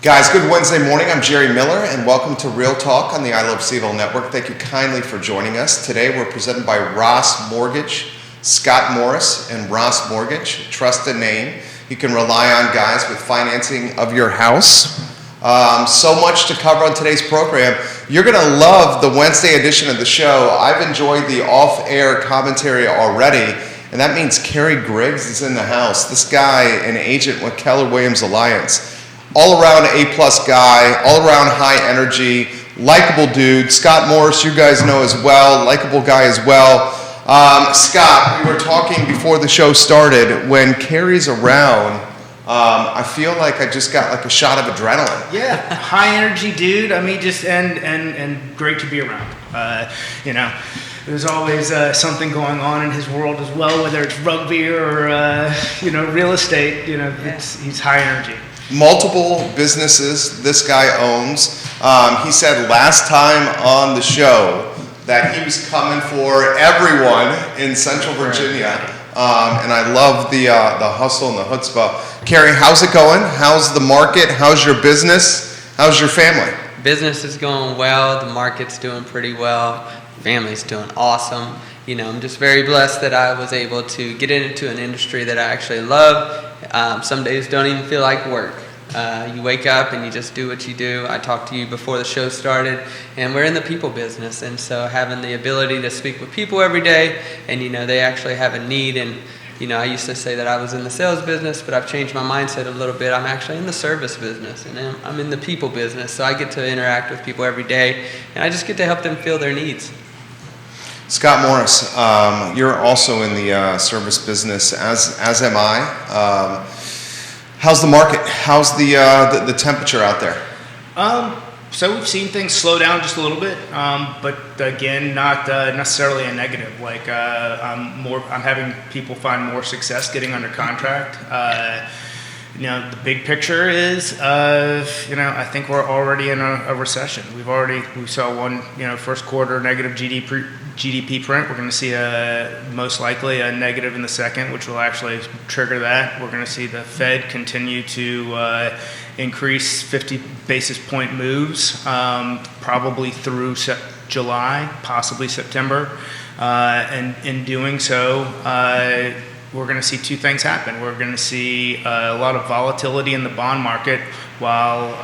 Guys, good Wednesday morning. I'm Jerry Miller, and welcome to Real Talk on the I Love CVille Network. Thank you kindly for joining us. Today, we're presented by Ross Mortgage, Scott Morris, and Ross Mortgage. Trusted name you can rely on, guys, with financing of your house. So much to cover on today's program. You're going to love the Wednesday edition of the show. I've enjoyed the off-air commentary already, and that means Kerry Griggs is in the house. This guy, an agent with Keller Williams Alliance. All-around A-plus guy, all-around high energy, likable dude. Scott Morris, you guys know as well, likable guy as well. Scott, we were talking before the show started. When Kerry's around, I feel like I just got like a shot of adrenaline. Yeah, high energy dude. I mean, just and great to be around. There's always something going on in his world as well, whether it's rugby or real estate. He's high energy. Multiple businesses this guy owns. He said last time on the show that he was coming for everyone in Central Virginia, and I love the hustle and the chutzpah. Kerry, how's it going? How's the market? How's your business? How's your family? Business is going well. The market's doing pretty well. Family's doing awesome. I'm just very blessed that I was able to get into an industry that I actually love. Some days don't even feel like work. You wake up and you just do what you do. I talked to you before the show started, and we're in the people business, and so having the ability to speak with people every day, and they actually have a need, and I used to say that I was in the sales business, but I've changed my mindset a little bit. I'm actually in the service business, and I'm in the people business, so I get to interact with people every day, and I just get to help them fill their needs. Scott Morris, you're also in the service business, as am I. How's the market? How's the temperature out there? So we've seen things slow down just a little bit, but again, not necessarily a negative. I'm having people find more success getting under contract. The big picture is, I think we're already in a recession. We saw one, first quarter negative GDP print. We're going to see most likely a negative in the second, which will actually trigger that. We're going to see the Fed continue to increase 50 basis point moves, probably through July, possibly September. And in doing so, we're going to see two things happen. We're going to see a lot of volatility in the bond market while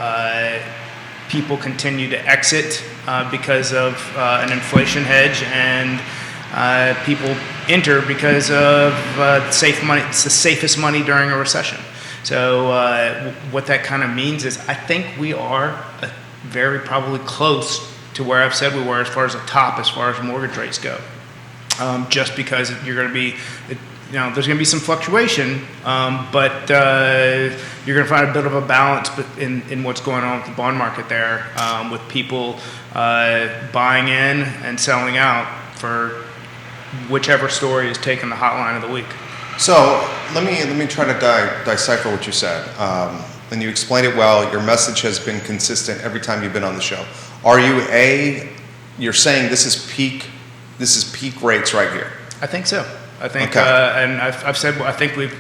people continue to exit because of an inflation hedge, and people enter because of safe money. It's the safest money during a recession. So what that kind of means is I think we are very probably close to where I've said we were as far as the top, as far as mortgage rates go. Just because you're going to be... there's going to be some fluctuation, but you're going to find a bit of a balance in what's going on with the bond market there, with people buying in and selling out for whichever story is taking the hot line of the week. So let me try to decipher what you said. And you explained it well. Your message has been consistent every time you've been on the show. You're saying this is peak rates right here? I think so. I think, okay. And I've said we've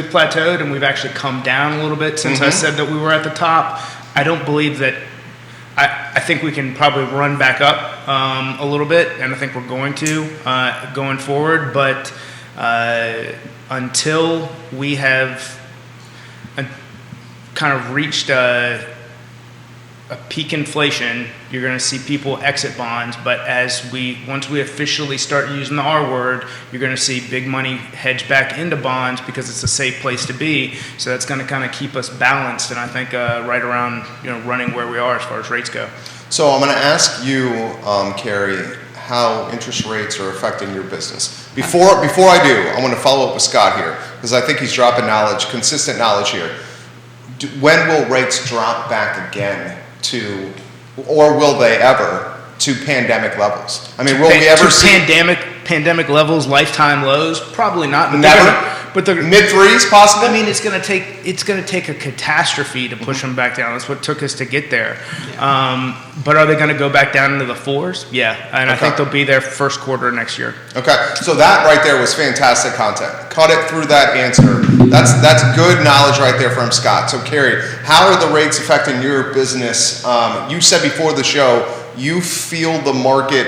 plateaued, and we've actually come down a little bit since I said that we were at the top. I don't believe that. I think we can probably run back up a little bit, and I think we're going to going forward. But until we have kind of reached a peak inflation, you're going to see people exit bonds. But once we officially start using the R word, you're going to see big money hedge back into bonds because it's a safe place to be. So that's going to kind of keep us balanced, and I think right around running where we are as far as rates go. So I'm going to ask you, Kerry, how interest rates are affecting your business. Before I do, I want to follow up with Scott here because I think he's dropping consistent knowledge here. When will rates drop back again or will they ever, to pandemic levels? I mean, will we ever see pandemic levels, lifetime lows? Probably not. But never. but the mid-threes possible? I mean, it's going to take a catastrophe to push them back down. That's what took us to get there. Yeah. But are they going to go back down into the 4s? Yeah, and I Okay. think they'll be there first quarter next year. Okay, so that right there was fantastic content. Cut it through that answer. That's good knowledge right there from Scott. So Kerry, how are the rates affecting your business? You said before the show you feel the market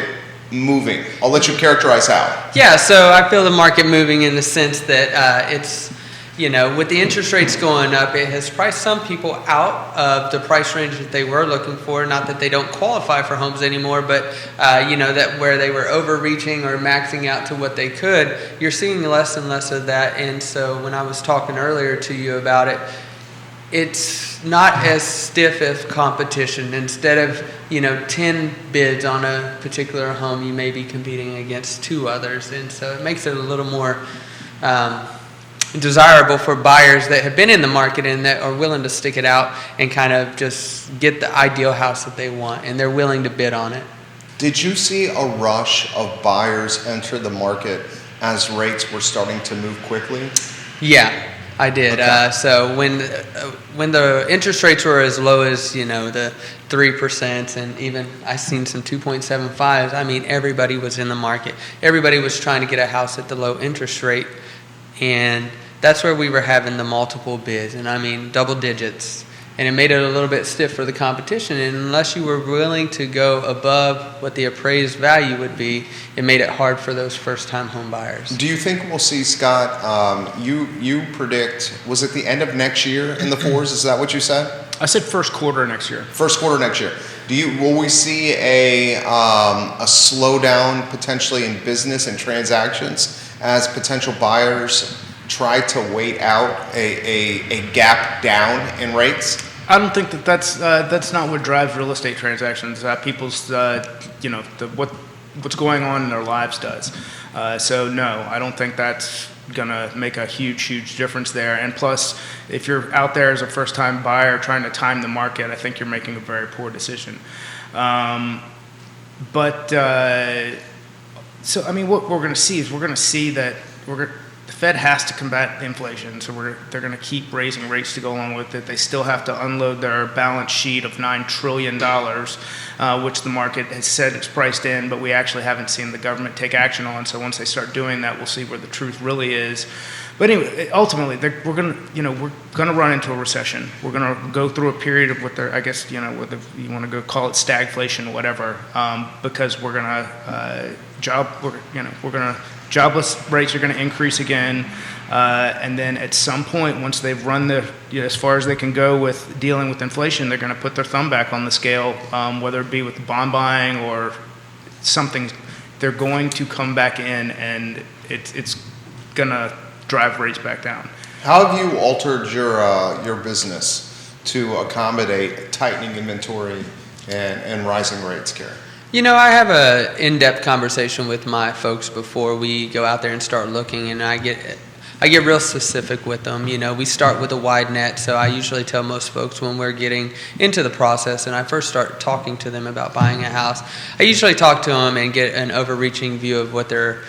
moving. I'll let you characterize how. Yeah, so I feel the market moving in the sense that it's, with the interest rates going up, it has priced some people out of the price range that they were looking for. Not that they don't qualify for homes anymore, but, that where they were overreaching or maxing out to what they could, you're seeing less and less of that. And so when I was talking earlier to you about it, it's not as stiff as competition. Instead of, 10 bids on a particular home, you may be competing against 2 others. And so it makes it a little more desirable for buyers that have been in the market and that are willing to stick it out and kind of just get the ideal house that they want, and they're willing to bid on it. Did you see a rush of buyers enter the market as rates were starting to move quickly? Yeah, I did. Okay. So when the interest rates were as low as, the 3%, and even I seen some 2.75s, I mean, everybody was in the market. Everybody was trying to get a house at the low interest rate, and that's where we were having the multiple bids, and I mean double digits. And it made it a little bit stiff for the competition, and unless you were willing to go above what the appraised value would be, it made it hard for those first-time home buyers. Do you think we'll see, Scott, you predict, was it the end of next year in the 4s? Is that what you said? I said first quarter next year. First quarter next year. Will we see a slowdown potentially in business and transactions as potential buyers try to wait out a gap down in rates? I don't think that's not what drives real estate transactions. People's what's going on in their lives does. So no, I don't think that's gonna make a huge difference there. And plus, if you're out there as a first-time buyer trying to time the market, I think you're making a very poor decision. So I mean, what we're going to see is that the Fed has to combat inflation, so they're going to keep raising rates to go along with it. They still have to unload their balance sheet of $9 trillion, which the market has said it's priced in, but we actually haven't seen the government take action on. So once they start doing that, we'll see where the truth really is. But anyway, ultimately, we're going to run into a recession. We're going to go through a period of what they're, I guess, whether you want to go call it stagflation or whatever, because we're going to jobless rates are going to increase again, and then at some point, once they've run as far as they can go with dealing with inflation, they're going to put their thumb back on the scale, whether it be with bond buying or something. They're going to come back in, and it's going to drive rates back down. How have you altered your business to accommodate tightening inventory and rising rates, Kerry? I have a in-depth conversation with my folks before we go out there and start looking, and I get real specific with them. We start with a wide net, so I usually tell most folks when we're getting into the process and I first start talking to them about buying a house, I usually talk to them and get an overreaching view of what their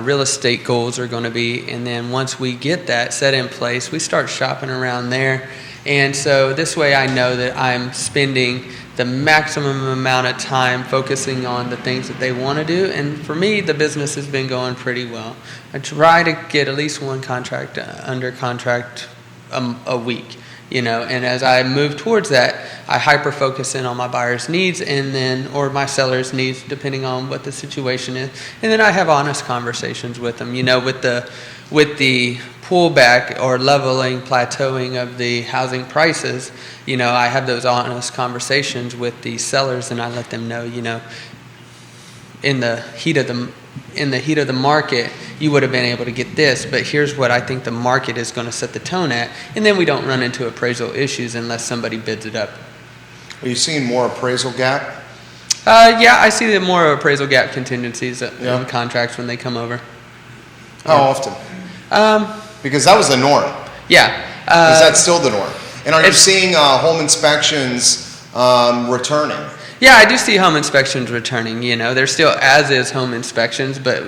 real estate goals are going to be, and then once we get that set in place, we start shopping around there. And so this way I know that I'm spending the maximum amount of time focusing on the things that they want to do. And for me, the business has been going pretty well. I try to get at least one contract under contract a week, and as I move towards that, I hyper focus in on my buyer's needs or my seller's needs, depending on what the situation is. And then I have honest conversations with them, with the pullback or leveling, plateauing of the housing prices. I have those honest conversations with the sellers, and I let them know, in the heat of the market, you would have been able to get this, but here's what I think the market is going to set the tone at, and then we don't run into appraisal issues unless somebody bids it up. Are you seeing more appraisal gap? Yeah, I see more appraisal gap contingencies in contracts when they come over. How often? Because that was the norm. Yeah. Is that still the norm? And are you seeing home inspections returning? Yeah, I do see home inspections returning. They're still as is home inspections, but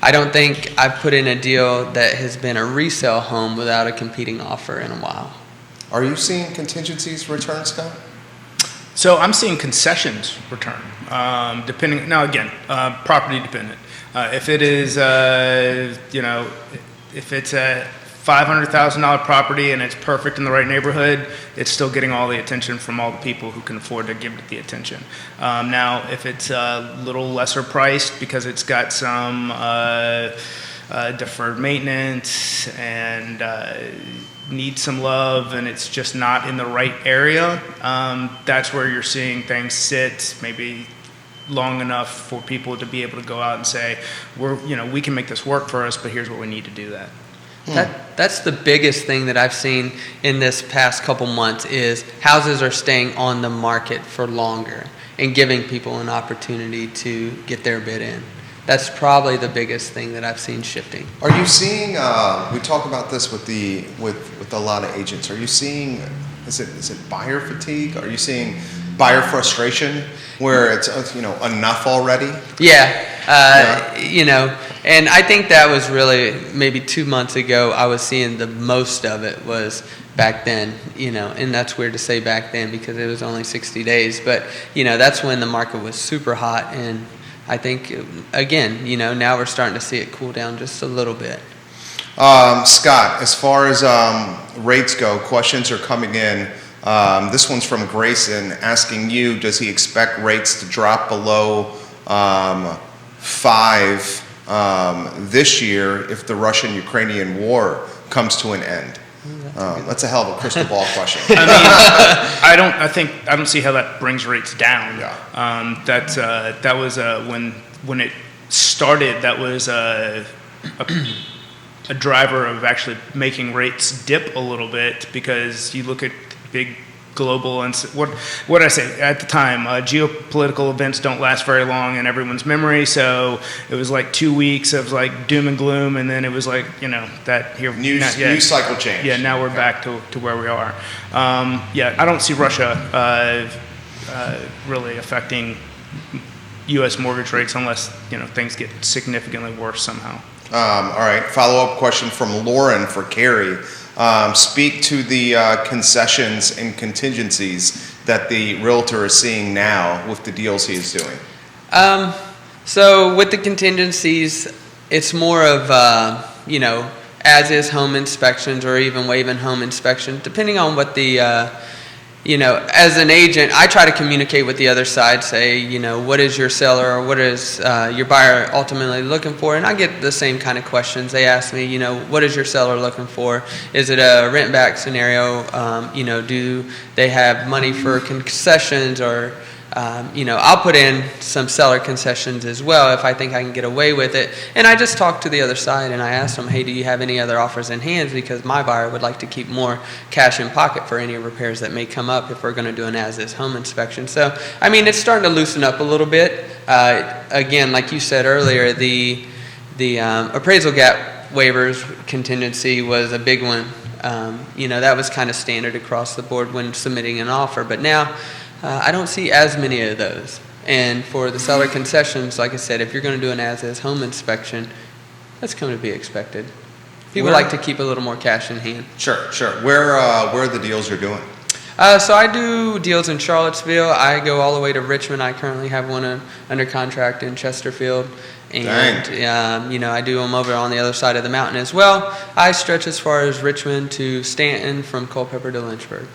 I don't think I've put in a deal that has been a resale home without a competing offer in a while. Are you seeing contingencies return, Scott? So I'm seeing concessions return, depending, now again, property dependent. If it is, if it's a $500,000 property and it's perfect in the right neighborhood, it's still getting all the attention from all the people who can afford to give it the attention. Now, if it's a little lesser priced because it's got some deferred maintenance and needs some love and it's just not in the right area, that's where you're seeing things sit maybe long enough for people to be able to go out and say, we can make this work for us, but here's what we need to do that. That's the biggest thing that I've seen in this past couple months is houses are staying on the market for longer and giving people an opportunity to get their bid in. That's probably the biggest thing that I've seen shifting. Are you seeing? We talk about this with a lot of agents. Are you seeing? Is it buyer fatigue? Are you seeing buyer frustration where it's enough already? Yeah. And I think that was really maybe 2 months ago. I was seeing the most of it was back then, and that's weird to say back then because it was only 60 days. But, that's when the market was super hot. And I think, again, now we're starting to see it cool down just a little bit. Scott, as far as rates go, questions are coming in. This one's from Grayson asking you, does he expect rates to drop below 5 this year if the Russian-Ukrainian war comes to an end? That's a hell of a crystal ball question. I mean, I don't see how that brings rates down. Yeah. That was when it started. That was a driver of actually making rates dip a little bit because you look at big global and what did I say at the time? Geopolitical events don't last very long in everyone's memory, so it was like 2 weeks of like doom and gloom, and then it was like that here news cycle change. Yeah, now we're back to where we are. I don't see Russia really affecting U.S. mortgage rates unless things get significantly worse somehow. All right. Follow-up question from Lauren for Kerry. Speak to the concessions and contingencies that the Realtor is seeing now with the deals he is doing. So with the contingencies, it's more of, as is home inspections or even waiving home inspection, depending on what the, as an agent, I try to communicate with the other side, say, what is your seller or what is your buyer ultimately looking for? And I get the same kind of questions. They ask me, what is your seller looking for? Is it a rent back scenario? Do they have money for concessions or, I'll put in some seller concessions as well if I think I can get away with it. And I just talked to the other side and I asked them, hey, do you have any other offers in hand? Because my buyer would like to keep more cash in pocket for any repairs that may come up if we're going to do an as-is home inspection. So, it's starting to loosen up a little bit. Again, like you said earlier, the appraisal gap waivers contingency was a big one. That was kind of standard across the board when submitting an offer. But now, I don't see as many of those. And for the seller concessions, like I said, if you're going to do an as-is home inspection, that's going to be expected. People like to keep a little more cash in hand. Sure. Where are the deals you're doing? So I do deals in Charlottesville. I go all the way to Richmond. I currently have one under contract in Chesterfield. And, I do them over on the other side of the mountain as well. I stretch as far as Richmond to Stanton, from Culpeper to Lynchburg.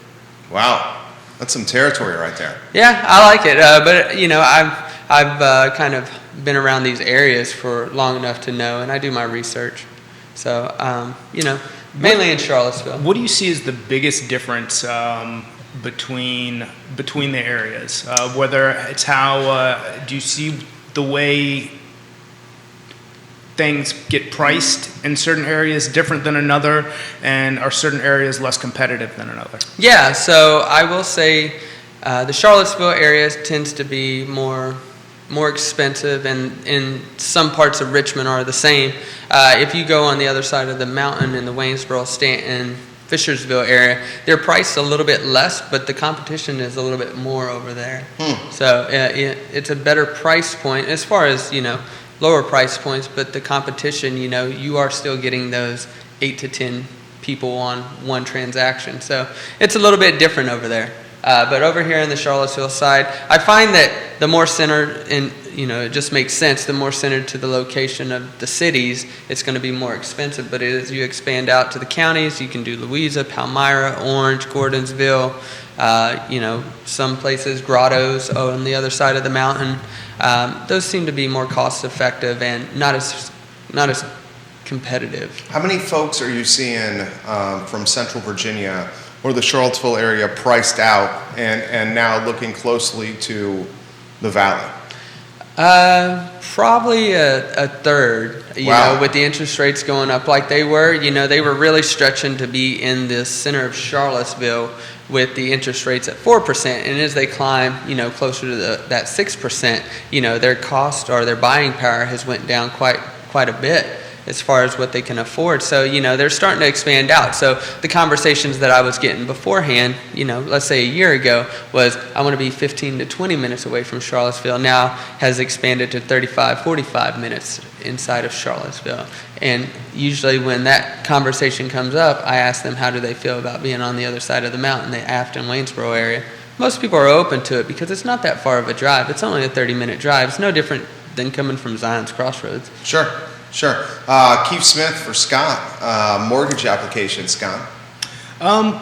Wow. That's some territory right there. Yeah, I like it. But I've kind of been around these areas for long enough to know, and I do my research. So, mainly in Charlottesville. What do you see as the biggest difference between the areas? Whether it's how do you see the way things get priced in certain areas different than another, and are certain areas less competitive than another? Yeah, so I will say the Charlottesville area tends to be more expensive, and in some parts of Richmond are the same. If you go on the other side of the mountain in the Waynesboro, Stanton, Fishersville area, they're priced a little bit less, but the competition is a little bit more over there. So it's a better price point as far as lower price points, but the competition, you are still getting those 8 to 10 people on one transaction. So it's a little bit different over there. But over here in the Charlottesville side, I find that the more centered in, it just makes sense, the more centered to the location of the cities, it's going to be more expensive. But as you expand out to the counties, you can do Louisa, Palmyra, Orange, Gordonsville, some places, Grottos on the other side of the mountain. Those seem to be more cost effective and not as competitive. How many folks are you seeing from Central Virginia or the Charlottesville area priced out and now looking closely to the Valley? Probably a third, Wow. with the interest rates going up like they were. They were really stretching to be in the center of Charlottesville with the interest rates at 4%. And as they climb, closer to that 6%, their cost or their buying power has went down quite a bit as far as what they can afford. So, they're starting to expand out. So the conversations that I was getting beforehand, let's say a year ago, was I want to be 15 to 20 minutes away from Charlottesville, now has expanded to 35, 45 minutes inside of Charlottesville. And usually when that conversation comes up, I ask them how do they feel about being on the other side of the mountain, the Afton, Waynesboro area. Most people are open to it because it's not that far of a drive. It's only a 30-minute drive. It's no different than coming from Zion's Crossroads. Sure. Keith Smith for Scott. Mortgage application, Scott.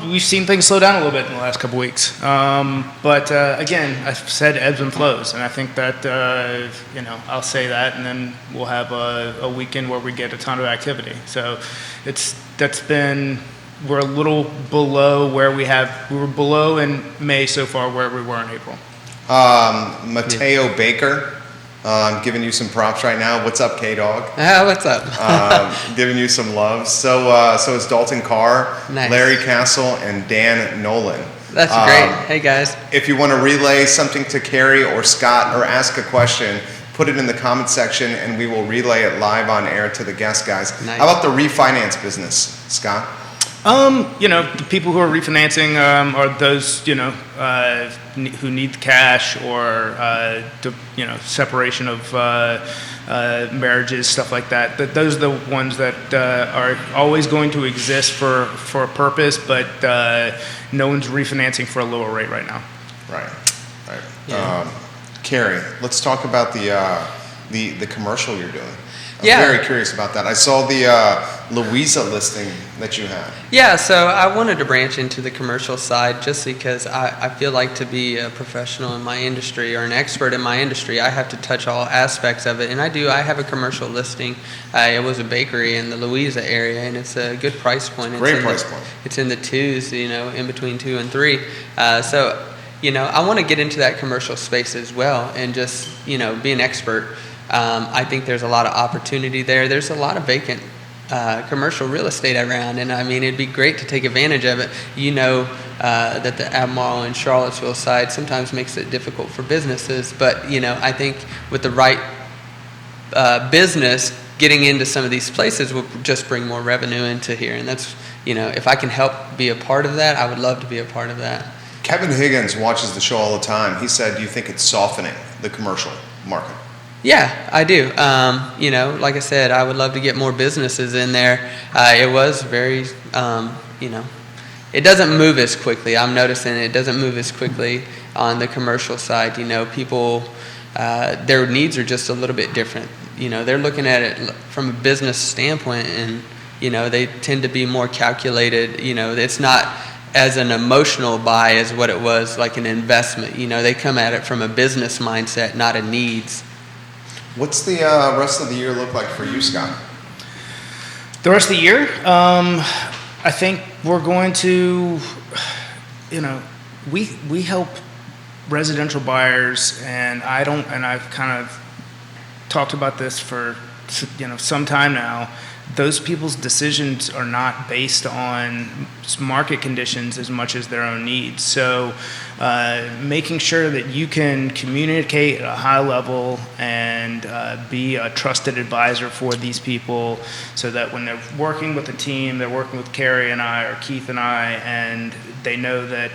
We've seen things slow down a little bit in the last couple weeks. But again, I've said ebbs and flows, and I think that, I'll say that, and then we'll have a weekend where we get a ton of activity. So we're a little below where we were below in May so far where we were in April. Mateo Baker. I'm giving you some props right now. What's up, K-Dog? What's up? Giving you some love. So is Dalton Carr, nice. Larry Castle, and Dan Nolan. That's great. Hey, guys. If you want to relay something to Kerry or Scott or ask a question, put it in the comment section, and we will relay it live on air to the guest guys. Nice. How about the refinance business, Scott? The people who are refinancing are those, who need the cash or, separation of marriages, stuff like that. Those are the ones that are always going to exist for a purpose, but no one's refinancing for a lower rate right now. Right. Yeah. Kerry, let's talk about the commercial you're doing. I'm Yeah. very curious about that. I saw the Louisa listing that you had. Yeah, so I wanted to branch into the commercial side just because I feel like to be a professional in my industry or an expert in my industry, I have to touch all aspects of it. And I have a commercial listing. It was a bakery in the Louisa area, and it's a good price point. Great price point. It's in the twos, in between 2 and 3. So, I want to get into that commercial space as well and just, be an expert. I think there's a lot of opportunity there. There's a lot of vacant commercial real estate around, and it'd be great to take advantage of it. That the Albemarle and Charlottesville side sometimes makes it difficult for businesses, but I think with the right business, getting into some of these places will just bring more revenue into here, and that's if I can help be a part of that, I would love to be a part of that. Kevin Higgins watches the show all the time. He said, do you think it's softening the commercial market? Yeah, I do. Like I said, I would love to get more businesses in there. It was very, it doesn't move as quickly. I'm noticing it doesn't move as quickly on the commercial side. People, their needs are just a little bit different. They're looking at it from a business standpoint, and, they tend to be more calculated. It's not as an emotional buy as what it was like an investment. They come at it from a business mindset, not a needs. What's the rest of the year look like for you, Scott? The rest of the year, I think we're going to, we help residential buyers, and I've kind of talked about this for, some time now. Those people's decisions are not based on market conditions as much as their own needs. So making sure that you can communicate at a high level and be a trusted advisor for these people so that when they're working with a team, they're working with Kerry and I or Keith and I, and they know that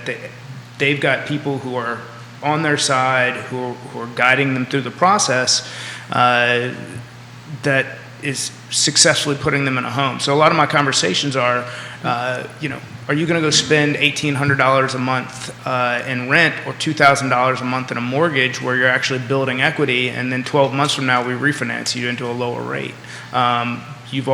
they've got people who are on their side, who are guiding them through the process. that is successfully putting them in a home. So a lot of my conversations are, are you going to go spend $1,800 a month in rent or $2,000 a month in a mortgage where you're actually building equity, and then 12 months from now we refinance you into a lower rate? You're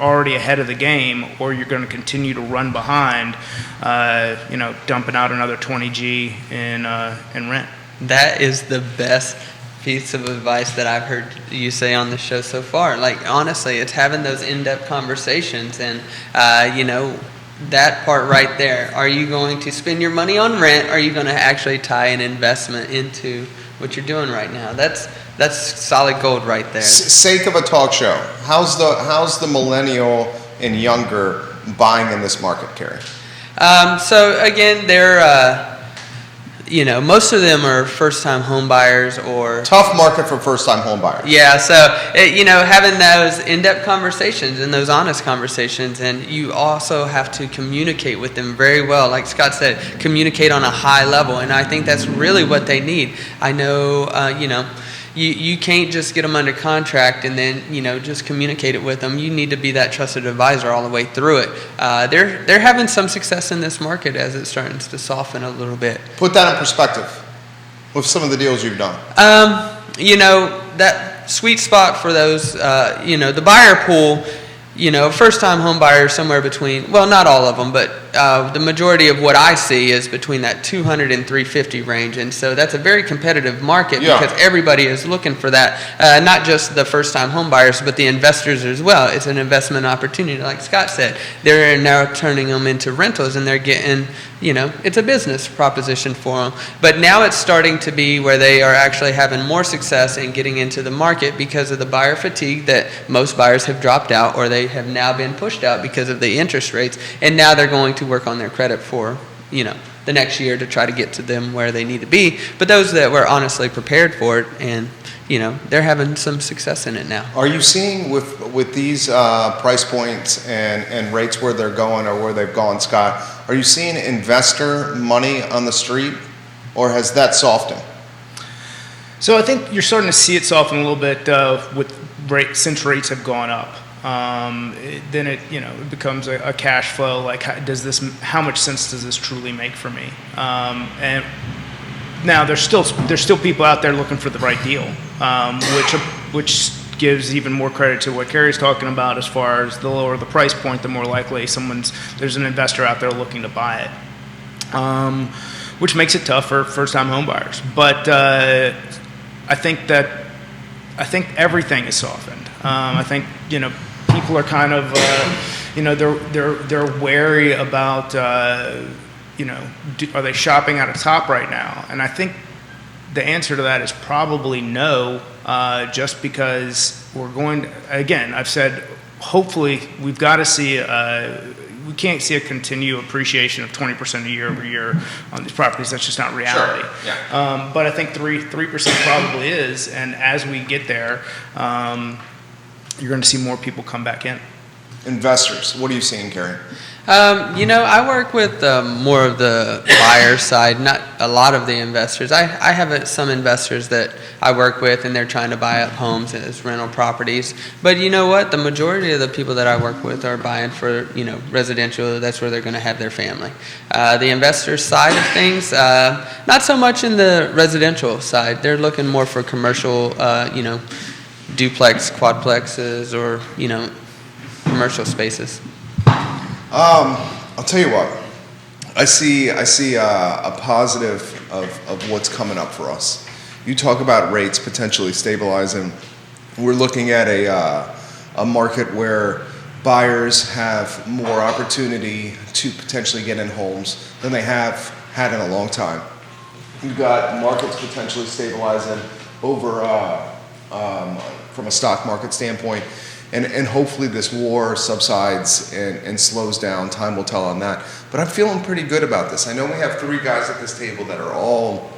already ahead of the game, or you're going to continue to run behind, dumping out another 20G in rent. That is the best piece of advice that I've heard you say on the show so far. Like, honestly, it's having those in-depth conversations, and that part right there. Are you going to spend your money on rent? Or are you going to actually tie an investment into what you're doing right now? That's solid gold right there. Sake of a talk show. How's the millennial and younger buying in this market, Kerry? So again, they're most of them are first-time home buyers or tough market for first-time home buyers. Yeah, so having those in-depth conversations and those honest conversations, and you also have to communicate with them very well. Like Scott said, communicate on a high level, and I think that's really what they need. I know, You can't just get them under contract and then just communicate it with them. You need to be that trusted advisor all the way through it. They're having some success in this market as it's starting to soften a little bit. Put that in perspective with some of the deals you've done. That sweet spot for those, the buyer pool. First-time home buyers somewhere between, well, not all of them, but the majority of what I see is between that 200 and 350 range, and so that's a very competitive market because everybody is looking for that. Not just the first-time home buyers, but the investors as well. It's an investment opportunity, like Scott said. They're now turning them into rentals, and they're getting, it's a business proposition for them. But now it's starting to be where they are actually having more success in getting into the market because of the buyer fatigue that most buyers have dropped out, or they have now been pushed out because of the interest rates, and now they're going to work on their credit for the next year to try to get to them where they need to be. But those that were honestly prepared for it, and they're having some success in it now. Are you seeing with these price points and rates where they're going or where they've gone, Scott, are you seeing investor money on the street, or has that softened? So I think you're starting to see it soften a little bit since rates have gone up. Then it becomes a cash flow. Like, how much sense does this truly make for me? And now there's still people out there looking for the right deal, which gives even more credit to what Kerry's talking about as far as the lower the price point, the more likely there's an investor out there looking to buy it, which makes it tough for first-time home buyers. But I think everything is softened. I think people are kind of they're wary about are they shopping at a top right now? And I think the answer to that is probably no, just because we're going to, again, I've said hopefully we've got to see we can't see a continued appreciation of 20% a year over year on these properties. That's just not reality. Sure. Yeah. But I think 3% probably is, and as we get there, you're going to see more people come back in. Investors, what are you seeing, Kerry? I work with more of the buyer side, not a lot of the investors. I have some investors that I work with, and they're trying to buy up homes as rental properties. But you know what? The majority of the people that I work with are buying for, residential. That's where they're going to have their family. The investor side of things, not so much in the residential side. They're looking more for commercial, duplex, quadplexes, or, commercial spaces. I'll tell you what. I see a positive of what's coming up for us. You talk about rates potentially stabilizing. We're looking at a market where buyers have more opportunity to potentially get in homes than they have had in a long time. You've got markets potentially stabilizing over from a stock market standpoint. And hopefully this war subsides and slows down. Time will tell on that. But I'm feeling pretty good about this. I know we have 3 guys at this table that are all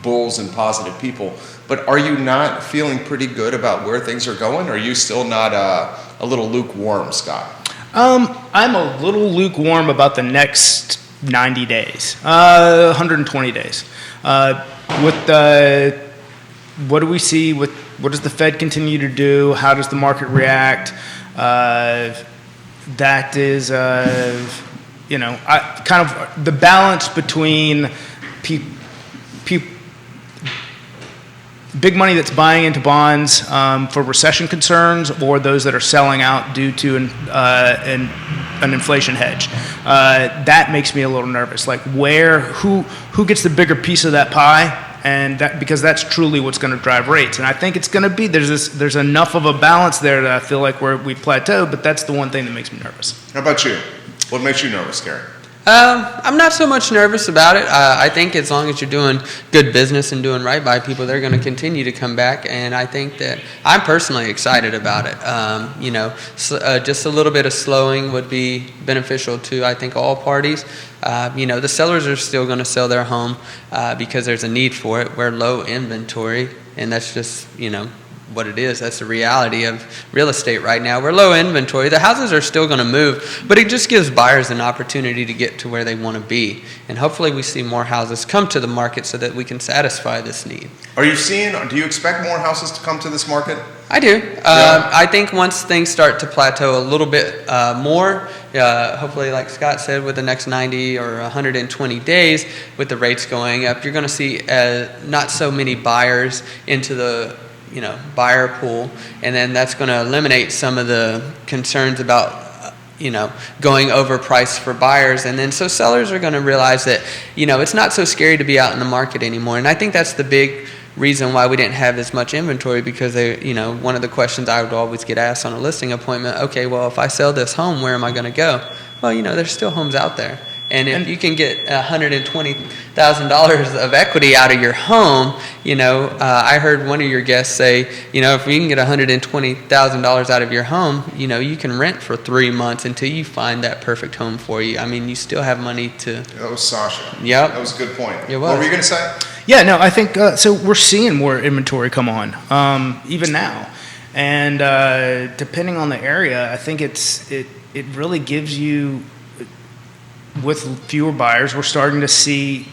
bulls and positive people. But are you not feeling pretty good about where things are going? Or are you still not a little lukewarm, Scott? I'm a little lukewarm about the next 90 days, 120 days. With the what do we see? What does the Fed continue to do? How does the market react? That is, kind of the balance between big money that's buying into bonds for recession concerns, or those that are selling out due to an inflation hedge. That makes me a little nervous. Like who gets the bigger piece of that pie? And because that's truly what's going to drive rates. And I think it's going to be, there's enough of a balance there that I feel like we've plateaued, but that's the one thing that makes me nervous. How about you? What makes you nervous, Kerry? I'm not so much nervous about it. I think as long as you're doing good business and doing right by people, they're going to continue to come back. And I think that I'm personally excited about it. Just a little bit of slowing would be beneficial to, I think, all parties. The sellers are still going to sell their home because there's a need for it. We're low inventory, and that's just, what it is. That's the reality of real estate right now. We're low inventory. The houses are still going to move, but it just gives buyers an opportunity to get to where they want to be. And hopefully we see more houses come to the market so that we can satisfy this need. Do you expect more houses to come to this market? I do. I think once things start to plateau a little bit more, hopefully, like Scott said, with the next 90 or 120 days, with the rates going up, you're going to see not so many buyers into the buyer pool, and then that's going to eliminate some of the concerns about going over price for buyers. And then so sellers are going to realize that it's not so scary to be out in the market anymore. And I think that's the big reason why we didn't have as much inventory, because one of the questions I would always get asked on a listing appointment, okay, well, if I sell this home, where am I going to go? Well, there's still homes out there. And if you can get $120,000 of equity out of your home, I heard one of your guests say, if you can get $120,000 out of your home, you can rent for 3 months until you find that perfect home for you. I mean, you still have money to. That was Sasha. Yep. That was a good point. It was. What were you going to say? Yeah, no, I think so. We're seeing more inventory come on, even now, and depending on the area, I think it really gives you. With fewer buyers, I'm starting to see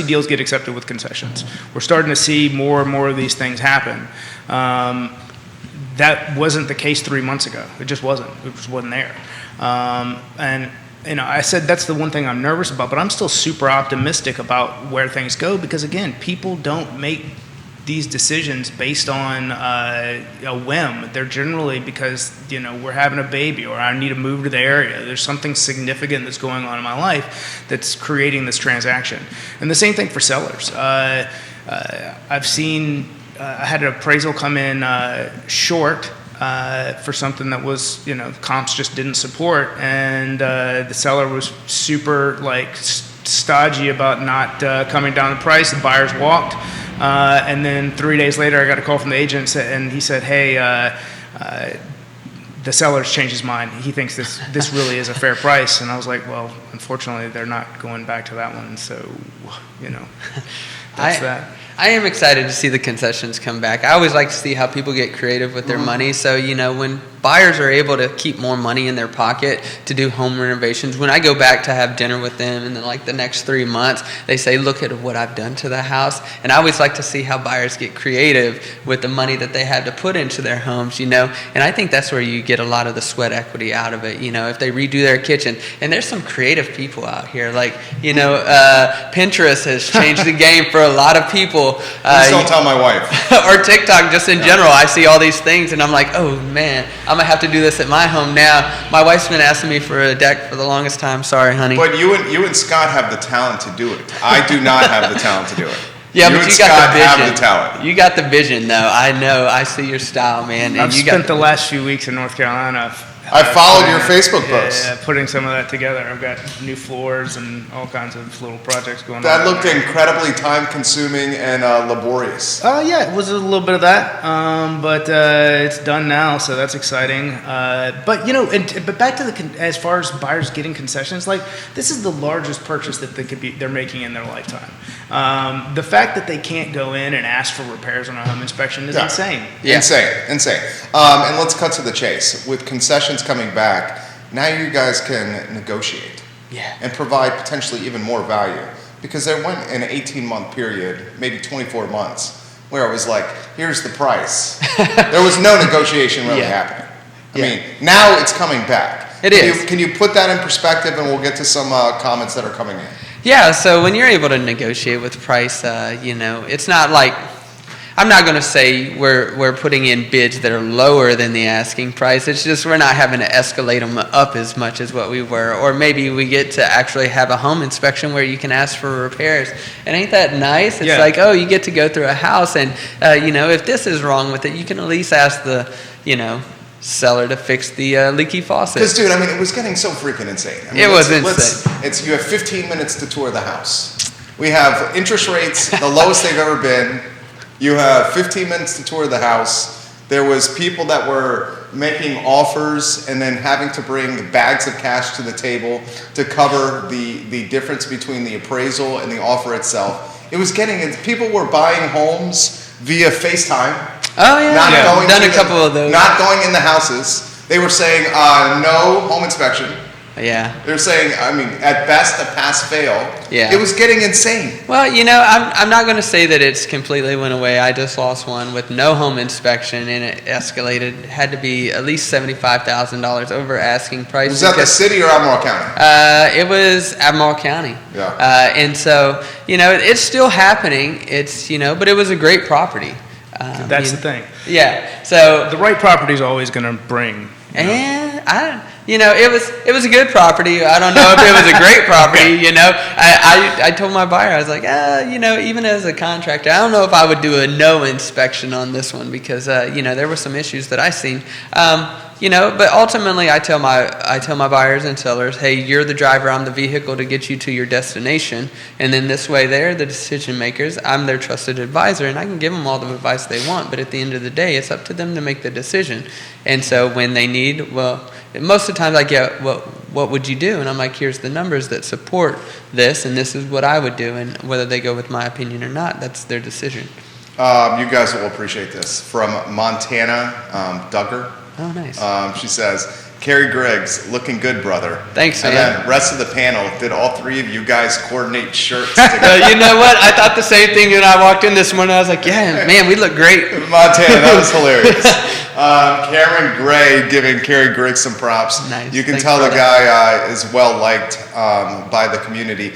deals get accepted with concessions. We're starting to see more and more of these things happen. That wasn't the case 3 months ago. It just wasn't. It just wasn't there. I said that's the one thing I'm nervous about, but I'm still super optimistic about where things go, because again, people don't make these decisions based on a whim. They're generally because we're having a baby, or I need to move to the area. There's something significant that's going on in my life that's creating this transaction. And the same thing for sellers. I've seen I had an appraisal come in short for something that was comps just didn't support, and the seller was super stodgy about not coming down the price. The buyers walked. And then 3 days later, I got a call from the agent, and he said, "Hey, the seller's changed his mind. He thinks this really is a fair price." And I was like, "Well, unfortunately, they're not going back to that one. So, that's that." I am excited to see the concessions come back. I always like to see how people get creative with their money. So, when buyers are able to keep more money in their pocket to do home renovations, when I go back to have dinner with them in the next 3 months, they say, "Look at what I've done to the house." And I always like to see how buyers get creative with the money that they had to put into their homes, And I think that's where you get a lot of the sweat equity out of it. If they redo their kitchen, and there's some creative people out here, Pinterest has changed the game for a lot of people. Please don't tell my wife. Or TikTok, just in general. I see all these things, and I'm like, oh man, I'm gonna have to do this at my home now. My wife's been asking me for a deck for the longest time. Sorry, honey. But you and Scott have the talent to do it. I do not have the talent to do it. Yeah, but you got the vision. Have the talent. You got the vision, though. I know. I see your style, man. I've spent the last few weeks in North Carolina. I followed your Facebook posts. Yeah, putting some of that together. I've got new floors and all kinds of little projects going on. That looked incredibly time-consuming and laborious. Yeah, it was a little bit of that, but it's done now, so that's exciting. But back to as far as buyers getting concessions, this is the largest purchase that they're making in their lifetime. The fact that they can't go in and ask for repairs on a home inspection is insane. Yeah. Insane. And let's cut to the chase. With concessions coming back, now you guys can negotiate and provide potentially even more value. Because there went an 18-month period, maybe 24 months, where it was like, here's the price. There was no negotiation really happening. I mean, now it's coming back. Can you put that in perspective, and we'll get to some comments that are coming in. Yeah, so when you're able to negotiate with price, it's not like, I'm not going to say we're putting in bids that are lower than the asking price. It's just we're not having to escalate them up as much as what we were. Or maybe we get to actually have a home inspection where you can ask for repairs. And ain't that nice? It's like, oh, you get to go through a house and, if this is wrong with it, you can at least ask the, seller to fix the leaky faucet. Because, dude, it was getting so freaking insane. It was insane. You have 15 minutes to tour the house. We have interest rates, the lowest they've ever been. You have 15 minutes to tour the house. There was people that were making offers and then having to bring bags of cash to the table to cover the difference between the appraisal and the offer itself. It was people were buying homes via FaceTime. Oh, yeah. Done a couple of those. Not going in the houses. They were saying no home inspection. Yeah. They're saying, at best, a pass-fail. Yeah. It was getting insane. Well, I'm not going to say that it's completely went away. I just lost one with no home inspection, and it escalated. It had to be at least $75,000 over asking price. Was that the city or Albemarle County? It was Albemarle County. Yeah. And so, it's still happening. It's, but it was a great property. That's the thing. Yeah. So the right property is always going to bring. And it was a good property. I don't know if it was a great property. I told my buyer, I was like, even as a contractor, I don't know if I would do a no inspection on this one because there were some issues that I seen. But ultimately, I tell my buyers and sellers, hey, you're the driver, I'm the vehicle to get you to your destination, and then this way, they're the decision makers. I'm their trusted advisor, and I can give them all the advice they want. But at the end of the day, it's up to them to make the decision. And so when they need, most of the time I get, what would you do? And I'm like, here's the numbers that support this, and this is what I would do. And whether they go with my opinion or not, that's their decision. You guys will appreciate this. From Montana, Duggar. Oh, nice. She says, Kerry Griggs, looking good, brother. Thanks, man. And then rest of the panel, did all three of you guys coordinate shirts together? You know what? I thought the same thing when I walked in this morning. I was like, yeah, man, we look great. Montana, that was hilarious. Karen Gray giving Kerry Griggs some props. Nice. You can Thanks, tell brother. the guy is well liked by the community.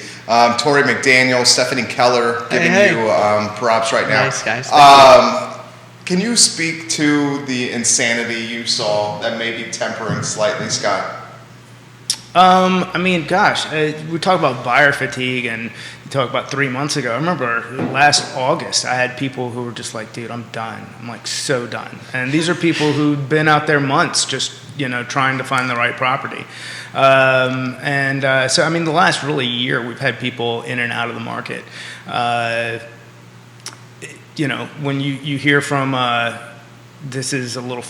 Tori McDaniel, Stephanie Keller giving you props right now. Nice, guys. Thank you. Can you speak to the insanity you saw that may be tempering slightly, Scott? We talk about buyer fatigue, and you talk about 3 months ago. I remember last August, I had people who were just like, dude, I'm done. I'm like, so done. And these are people who'd been out there months just, trying to find the right property. The last really year, we've had people in and out of the market. When you hear from, this is a little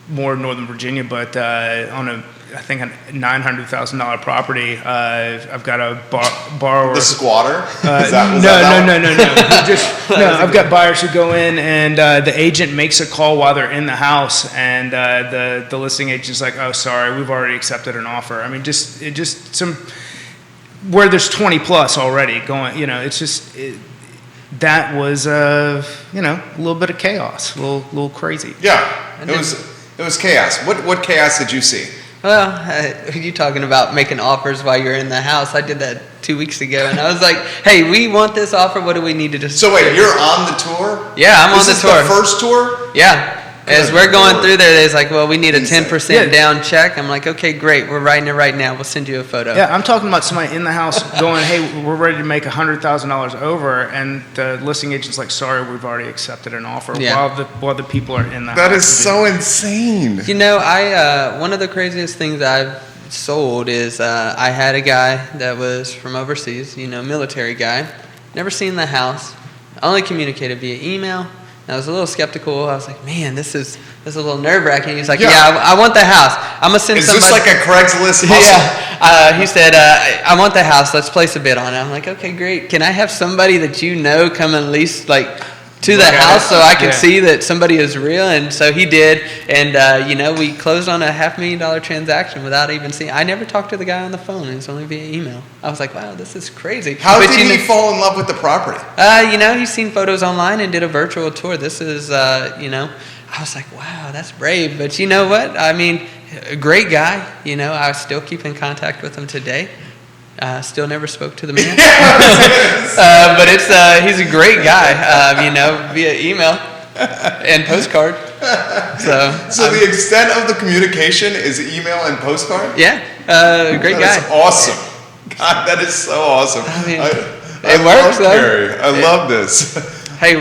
more Northern Virginia, but on a $900,000 property, I've got a borrower. The squatter? No. I've got buyers who go in and the agent makes a call while they're in the house, and the listing agent's like, "Oh, sorry, we've already accepted an offer." Just some where there's 20 plus already going. That was a little bit of chaos, a little crazy. Yeah, it was chaos. What chaos did you see? Well, are you talking about making offers while you're in the house? I did that 2 weeks ago, and I was like, hey, we want this offer. What do we need to do? So wait, you're on the tour? Yeah, I'm on the tour. This is the first tour? Yeah. As we're going through there, it's like, well, we need a 10% down check. I'm like, okay, great. We're writing it right now. We'll send you a photo. Yeah, I'm talking about somebody in the house going, hey, we're ready to make $100,000 over, and the listing agent's like, sorry, we've already accepted an offer while the people are in the house. That is so insane. One of the craziest things I've sold is I had a guy that was from overseas, military guy, never seen the house, only communicated via email. I was a little skeptical. I was like, man, this is a little nerve-wracking. He's like, I want the house. I'm going to send somebody. Is this like a Craigslist hustle? Yeah. He said, I want the house. Let's place a bid on it. I'm like, okay, great. Can I have somebody that come and at least to the Look at house it. so I can Yeah. see that somebody is real. And so he did. And, you know, we closed on a $500,000 transaction without even seeing. I never talked to the guy on the phone. It was only via email. I was like, wow, this is crazy. How But, did you he know, fall in love with the property? you know, he's seen photos online and did a virtual tour. This is, you know, I was like, wow, that's brave. But you know what? I mean, a great guy. You know, I still keep in contact with him today. Still never spoke to the man. But he's a great guy, you know, via email and postcard. So the extent of the communication is email and postcard? Yeah, great guy. That's awesome. God, that is so awesome. I mean, I it works, love though. Kerry. I love this. Hey,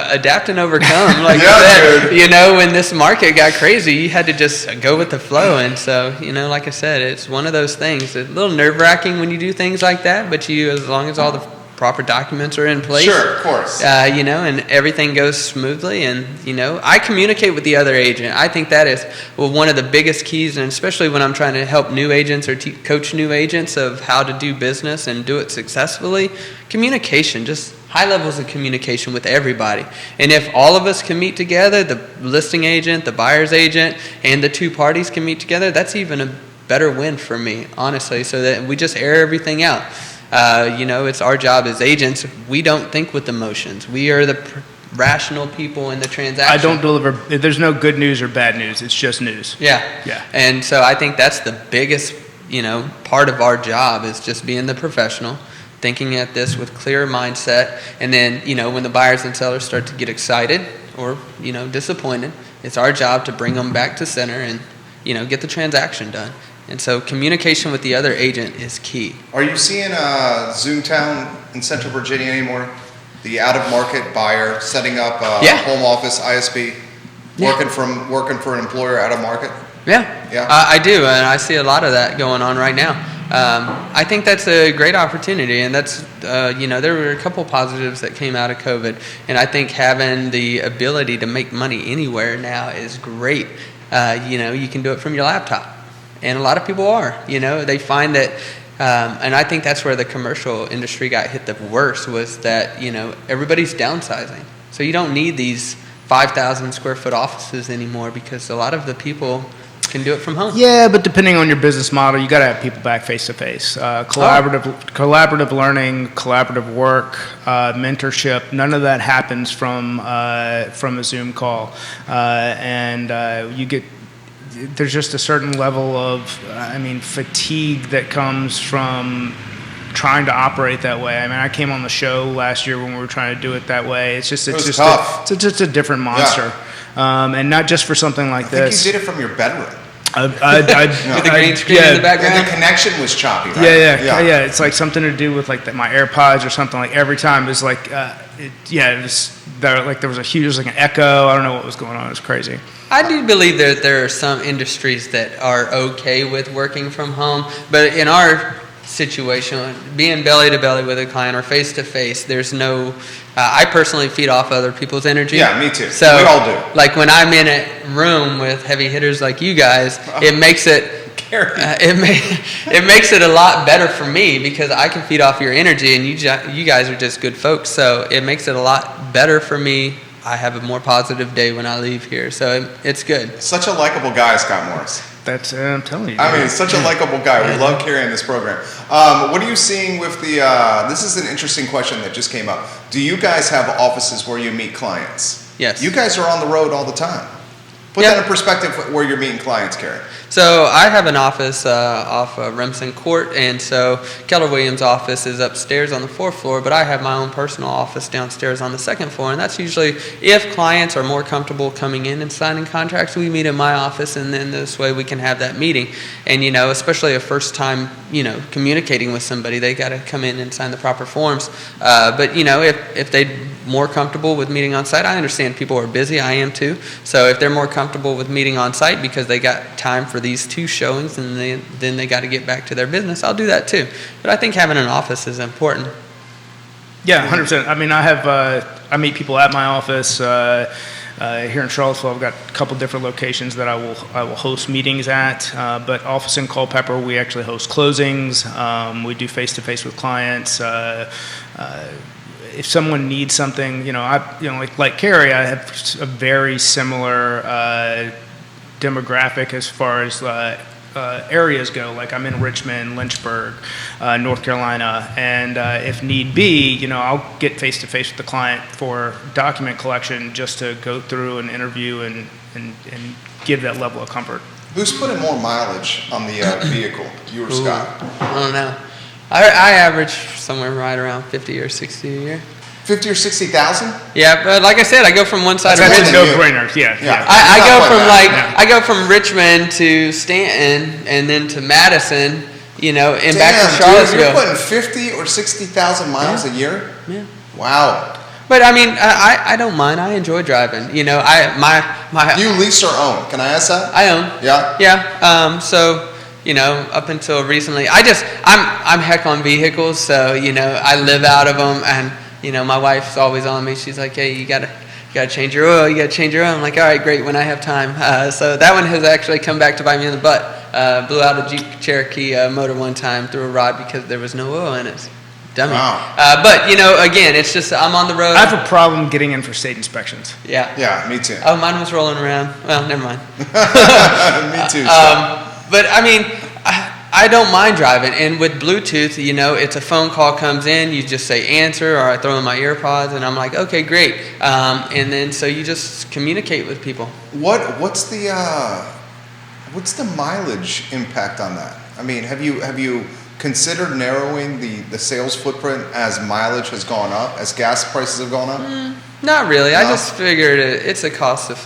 adapt and overcome. Like Yeah, you said, dude. you know, when this market got crazy, you had to just go with the flow. And so, you know, like I said, it's one of those things. It's a little nerve-wracking when you do things like that, but as long as all the proper documents are in place. Sure, of course. You know, and everything goes smoothly. And, you know, I communicate with the other agent. I think that is one of the biggest keys, and especially when I'm trying to help new agents or coach new agents of how to do business and do it successfully. Communication, just high levels of communication with everybody. And if all of us can meet together, the listing agent, the buyer's agent, and the two parties can meet together, that's even a better win for me, honestly, so that we just air everything out. You know, it's our job as agents. We don't think with emotions. We are the rational people in the transaction. I don't deliver. There's no good news or bad news. It's just news. Yeah. Yeah. And so I think that's the biggest, you know, part of our job is just being the professional, thinking at this with clear mindset. And then, you know, when the buyers and sellers start to get excited or, you know, disappointed, it's our job to bring them back to center and, you know, get the transaction done. And so communication with the other agent is key. Are you seeing Zoomtown in Central Virginia anymore? The out-of-market buyer setting up a Yeah. home office, ISP, Yeah. working for an employer out of market? Yeah, Yeah. I do, and I see a lot of that going on right now. I think that's a great opportunity, and that's, you know, there were a couple positives that came out of COVID, and I think having the ability to make money anywhere now is great. You know, you can do it from your laptop, and a lot of people are, you know, they find that, and I think that's where the commercial industry got hit the worst, was that, you know, everybody's downsizing. So you don't need these 5,000 square foot offices anymore because a lot of the people can do it from home. Yeah, but depending on your business model, you got to have people back face to face. Collaborative learning, collaborative work, mentorship. None of that happens from a Zoom call, and you get. There's just a certain level of, fatigue that comes from trying to operate that way. I mean, I came on the show last year when we were trying to do it that way. It's just tough. It's just a different monster, and not just for something like I think this. you did it from your bedroom. With the green screen in the background. And the connection was choppy, right? Yeah. It's like something to do with like my AirPods or something. Like every time it's like, it was there. Like there was like an echo. I don't know what was going on. It was crazy. I do believe that there are some industries that are okay with working from home, but in our situation, being belly to belly with a client or face to face, there's no. I personally feed off other people's energy. Yeah, me too. So we all do. Like when I'm in a room with heavy hitters like you guys, it makes it. It makes it a lot better for me because I can feed off your energy, and you guys are just good folks. So it makes it a lot better for me. I have a more positive day when I leave here, so it's good. Such a likable guy, Scott Morris. That's I'm telling you. I mean, such a likable guy. We love carrying this program. What are you seeing with the? This is an interesting question that just came up. Do you guys have offices where you meet clients? Yes. You guys are on the road all the time. Put Yep. that in perspective where you're meeting clients, Kerry. So I have an office off Remsen Court, and so Keller Williams' office is upstairs on the 4th floor, but I have my own personal office downstairs on the 2nd floor, and that's usually if clients are more comfortable coming in and signing contracts, we meet in my office, and then this way we can have that meeting. And, you know, especially a first time, you know, communicating with somebody, they got to come in and sign the proper forms. But, you know, if they're more comfortable with meeting on site, I understand people are busy, I am too, so if they're more comfortable with meeting on site because they got time for these 2 showings and then they got to get back to their business, I'll do that too. But I think having an office is important. Yeah, 100%. I mean, I meet people at my office here in Charlottesville. I've got a couple different locations that I will host meetings at. But office in Culpeper, we actually host closings. We do face to face with clients. if someone needs something, like Kerry, I have a very similar demographic as far as areas go. Like I'm in Richmond, Lynchburg, North Carolina, and if need be, I'll get face to face with the client for document collection just to go through an interview and give that level of comfort. Who's putting more mileage on the vehicle, you or Scott? I don't know. I average somewhere right around 50 or 60 a year. 50 or 60,000? Yeah, but like I said, I go from one side That's of more Richmond. than no-brainers, yeah. I go Not from quite bad. I go from Richmond to Stanton and then to Madison, and back to Charlottesville. Dude, you're putting 50 or 60,000 miles a year? Yeah. Wow. But I mean, I don't mind. I enjoy driving. My You lease or own? Can I ask that? I own. Yeah? Yeah. So, up until recently, I'm heck on vehicles. So, I live out of them, and my wife's always on me. She's like, hey, you gotta change your oil. You gotta change your oil. I'm like, all right, great, when I have time. So that one has actually come back to bite me in the butt. Blew out a Jeep Cherokee motor one time through a rod because there was no oil in it. Dummy. Wow. But again, it's just I'm on the road. I have a problem getting in for state inspections. Yeah. Yeah, me too. Oh, mine was rolling around. Well, never mind. Me too. But I mean, I don't mind driving, and with Bluetooth, it's a phone call comes in, you just say answer, or I throw in my earpods, and I'm like, okay, great, and then so you just communicate with people. What's the mileage impact on that? I mean, have you considered narrowing the sales footprint as mileage has gone up, as gas prices have gone up? Not really. No? I just figured it's a cost of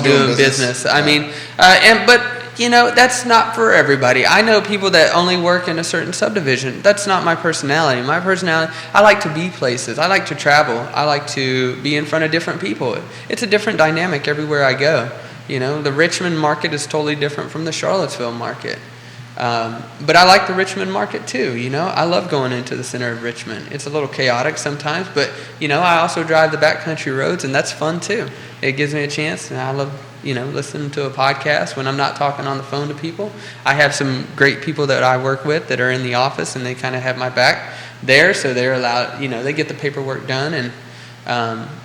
doing business. I mean, but that's not for everybody. I know people that only work in a certain subdivision. That's not my personality. My personality, I like to be places. I like to travel. I like to be in front of different people. It's a different dynamic everywhere I go. The Richmond market is totally different from the Charlottesville market. But I like the Richmond market too. I love going into the center of Richmond. It's a little chaotic sometimes, but I also drive the backcountry roads, and that's fun too. It gives me a chance, and I love listening to a podcast when I'm not talking on the phone to people. I have some great people that I work with that are in the office, and they kind of have my back there, so they're allowed. They get the paperwork done, and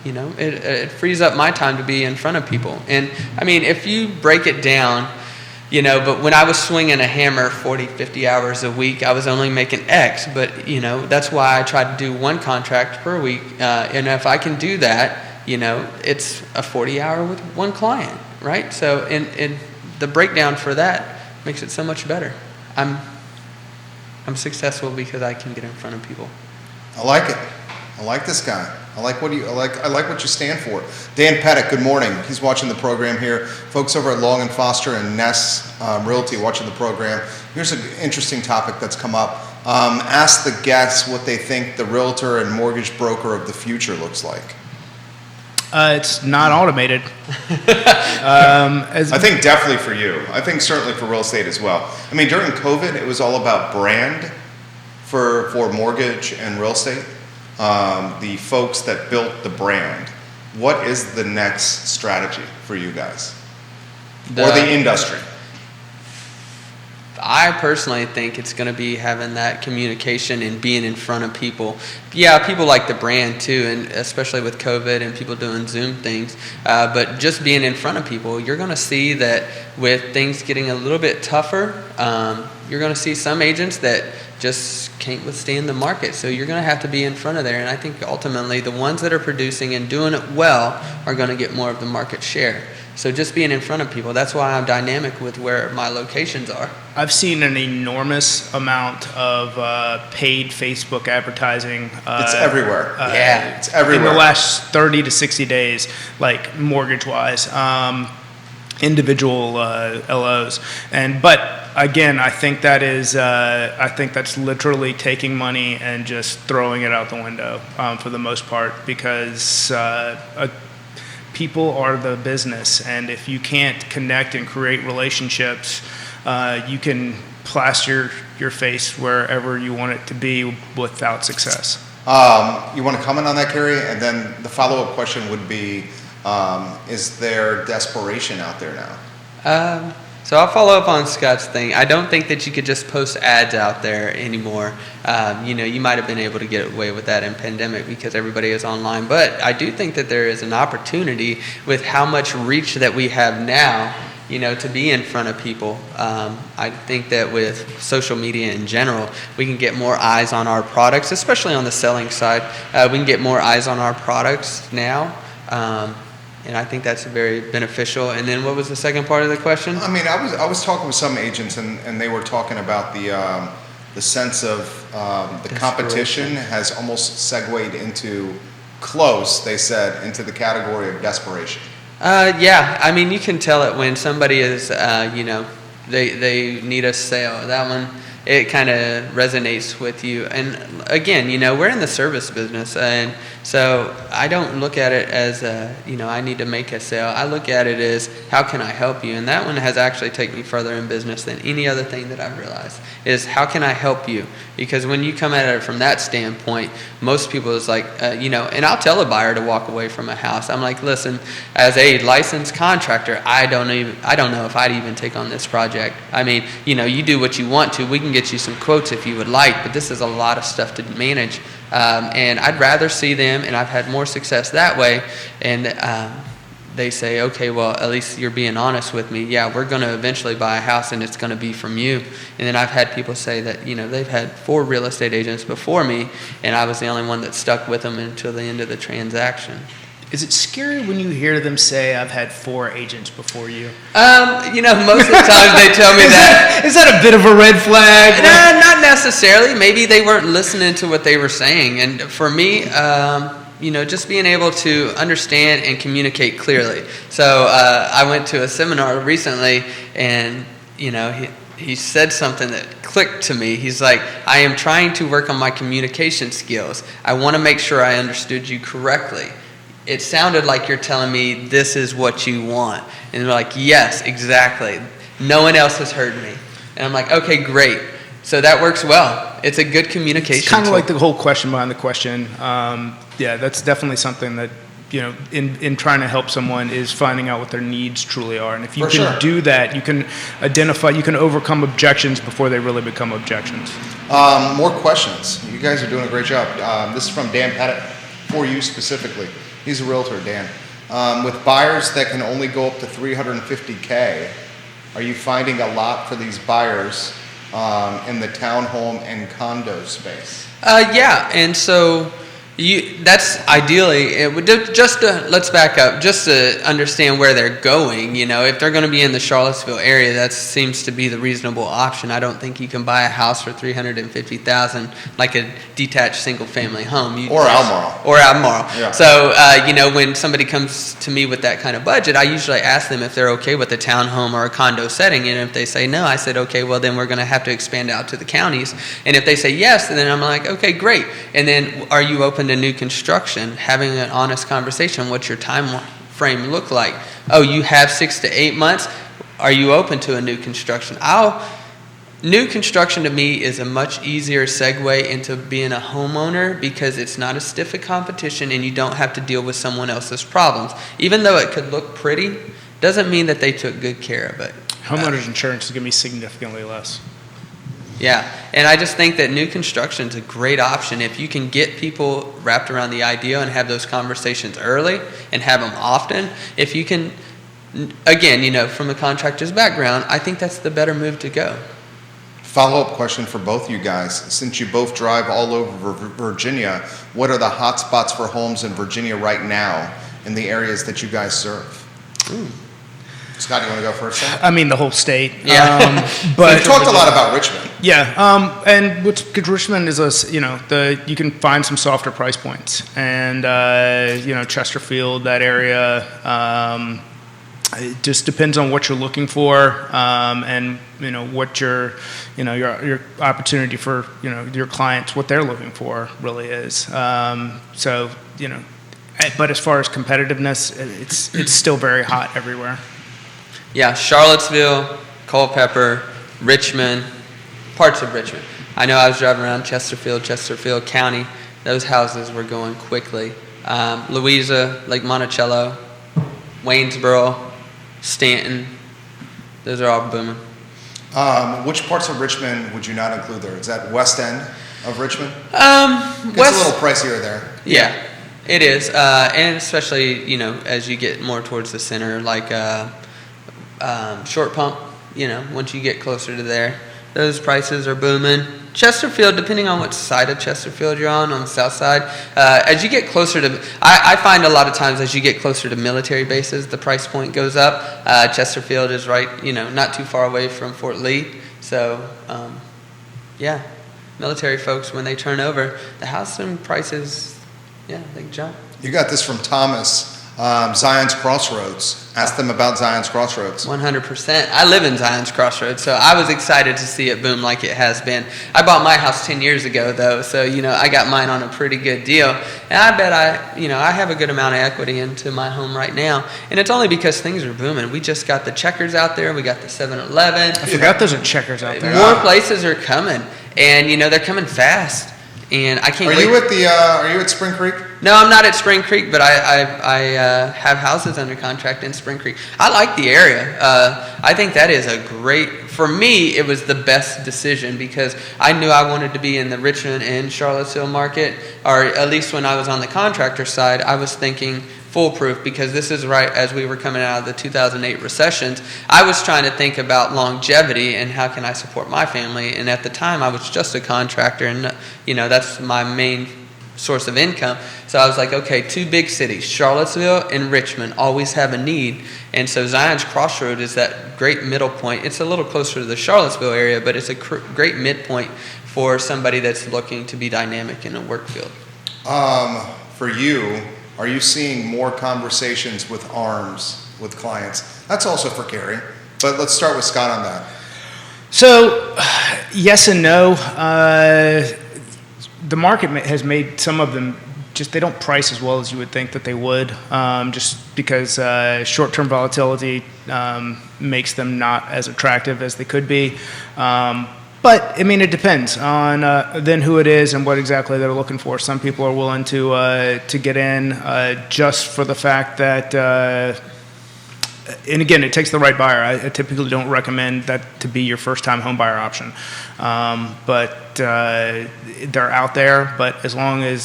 it frees up my time to be in front of people. And I mean, if you break it down. But when I was swinging a hammer 40, 50 hours a week, I was only making X. But, that's why I try to do one contract per week. And if I can do that, it's a 40-hour with one client, right? So, and the breakdown for that makes it so much better. I'm successful because I can get in front of people. I like it. I like this guy. I like what you stand for. Dan Pettit, good morning. He's watching the program here. Folks over at Long and Foster and Ness Realty watching the program. Here's an interesting topic that's come up. Ask the guests what they think the realtor and mortgage broker of the future looks like. It's not automated. I think definitely for you. I think certainly for real estate as well. I mean, during COVID, it was all about brand for mortgage and real estate. The folks that built the brand. What is the next strategy for you guys? Or the industry? I personally think it's going to be having that communication and being in front of people. Yeah, people like the brand too, and especially with COVID and people doing Zoom things. But just being in front of people, you're going to see that with things getting a little bit tougher, you're going to see some agents that just can't withstand the market. So you're going to have to be in front of there. And I think ultimately the ones that are producing and doing it well are going to get more of the market share. So just being in front of people, that's why I'm dynamic with where my locations are. I've seen an enormous amount of paid Facebook advertising. It's everywhere. Yeah. It's everywhere. In the last 30 to 60 days, like mortgage-wise, individual LOs. But again, I think that's literally taking money and just throwing it out the window for the most part, because people are the business, and if you can't connect and create relationships, you can plaster your face wherever you want it to be without success. You want to comment on that, Kerry? And then the follow-up question would be, is there desperation out there now? So I'll follow up on Scott's thing. I don't think that you could just post ads out there anymore. You might have been able to get away with that in pandemic because everybody is online. But I do think that there is an opportunity with how much reach that we have now, to be in front of people. I think that with social media in general, we can get more eyes on our products, especially on the selling side. We can get more eyes on our products now. And I think that's very beneficial. And then what was the second part of the question? I mean, I was talking with some agents, and they were talking about the sense of the competition has almost segued into they said, into the category of desperation. Yeah, I mean, you can tell it when somebody is, they need a sale. That one, it kind of resonates with you. And again, we're in the service business, and so I don't look at it as, I need to make a sale. I look at it as, how can I help you? And that one has actually taken me further in business than any other thing that I've realized, is how can I help you? Because when you come at it from that standpoint, most people is like, and I'll tell a buyer to walk away from a house. I'm like, listen, as a licensed contractor, I don't know if I'd even take on this project. I mean, you do what you want to. We can get you some quotes if you would like, but this is a lot of stuff to manage. And I'd rather see them, and I've had more success that way. And they say, okay, well, at least you're being honest with me. Yeah, we're going to eventually buy a house, and it's going to be from you. And then I've had people say that, they've had 4 real estate agents before me, and I was the only one that stuck with them until the end of the transaction. Is it scary when you hear them say, I've had 4 agents before you? Most of the times they tell me that. Is that a bit of a red flag? No, not necessarily. Maybe they weren't listening to what they were saying. And for me, just being able to understand and communicate clearly. So I went to a seminar recently, and, he said something that clicked to me. He's like, I am trying to work on my communication skills. I want to make sure I understood you correctly. It sounded like you're telling me this is what you want. And they're like, yes, exactly. No one else has heard me. And I'm like, okay, great. So that works well. It's a good communication It's kind of tool. like the whole question behind the question. Yeah, that's definitely something that, in trying to help someone is finding out what their needs truly are. And if you can do that, you can overcome objections before they really become objections. More questions. You guys are doing a great job. This is from Dan Pettit, for you specifically. He's a realtor, Dan. With buyers that can only go up to $350K, are you finding a lot for these buyers in the townhome and condo space? Yeah, and so that's ideally, let's back up, just to understand where they're going. If they're going to be in the Charlottesville area, that seems to be the reasonable option. I don't think you can buy a house for $350,000 like a detached single-family home. Albemarle. Yeah. So, when somebody comes to me with that kind of budget, I usually ask them if they're okay with a townhome or a condo setting. And if they say no, I said, okay, well, then we're going to have to expand out to the counties. And if they say yes, then I'm like, okay, great. And then, are you open to new construction? Having an honest conversation. What's your time frame look like? Oh, you have 6 to 8 months. Are you open to a new construction? New construction to me is a much easier segue into being a homeowner because it's not as stiff a competition and you don't have to deal with someone else's problems. Even though it could look pretty, doesn't mean that they took good care of it. Homeowners insurance is going to be significantly less. Yeah, and I just think that new construction is a great option if you can get people wrapped around the idea and have those conversations early and have them often. If you can, again, from a contractor's background, I think that's the better move to go. Follow-up question for both you guys. Since you both drive all over Virginia, what are the hot spots for homes in Virginia right now in the areas that you guys serve? Ooh. Scott, you want to go first? I mean, the whole state. Yeah. But you talked a lot about Richmond. Yeah, and what's good, Richmond is you can find some softer price points, and Chesterfield, that area. It just depends on what you're looking for, and what your opportunity for your clients, what they're looking for really is. But as far as competitiveness, it's still very hot everywhere. Yeah, Charlottesville, Culpeper, Richmond, parts of Richmond. I know I was driving around Chesterfield County. Those houses were going quickly. Louisa, Lake Monticello, Waynesboro, Stanton, Those are all booming. Which parts of Richmond would you not include there? Is that West End of Richmond? It's West, a little pricier there. Yeah, it is, and especially as you get more towards the center, like Short Pump. Once you get closer to there, those prices are booming. Chesterfield, depending on which side of Chesterfield you're on the south side, as you get closer to, I find a lot of times as you get closer to military bases, the price point goes up. Chesterfield is right, not too far away from Fort Lee. So, military folks, when they turn over, the housing prices, they jump. You got this from Thomas. Zion's Crossroads. Ask them about Zion's Crossroads. 100%. I live in Zion's Crossroads, so I was excited to see it boom like it has been. I bought my house 10 years ago, though, so, I got mine on a pretty good deal. And I bet I have a good amount of equity into my home right now. And it's only because things are booming. We just got the Checkers out there. We got the 7-Eleven. I forgot there's a Checkers out there. More places are coming, and, they're coming fast. And I can't wait. Are you at Spring Creek? No, I'm not at Spring Creek, but I have houses under contract in Spring Creek. I like the area. I think that is for me, it was the best decision because I knew I wanted to be in the Richmond and Charlottesville market, or at least when I was on the contractor side, I was thinking foolproof because this is right as we were coming out of the 2008 recessions. I was trying to think about longevity and how can I support my family. And at the time, I was just a contractor, and that's my main source of income. So I was like, okay, two big cities, Charlottesville and Richmond, always have a need. And so Zion's Crossroad is that great middle point. It's a little closer to the Charlottesville area, but it's a great midpoint for somebody that's looking to be dynamic in a work field. For you, are you seeing more conversations with ARMs with clients? That's also for Kerry, but let's start with Scott on that. So, yes and no. The market has made some of them they don't price as well as you would think that they would, just because short-term volatility makes them not as attractive as they could be. But, it depends on then who it is and what exactly they're looking for. Some people are willing to get in just for the fact that, and again, it takes the right buyer. I typically don't recommend that to be your first-time home buyer option. But they're out there, but as long as